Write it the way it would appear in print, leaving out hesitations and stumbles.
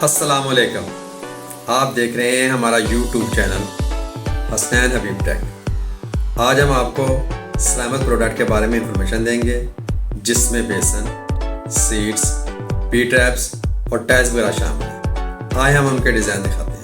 अस्सलामुअलैकुम। आप देख रहे हैं हमारा YouTube चैनल हसनैन हबीब टेक। आज हम आपको सलामत प्रोडक्ट के बारे में इंफॉर्मेशन देंगे, जिसमें बेसन, सीड्स, पी ट्रैप्स और टाइल्स वगैरह शामिल हैं। आए हम उनके डिज़ाइन दिखाते हैं।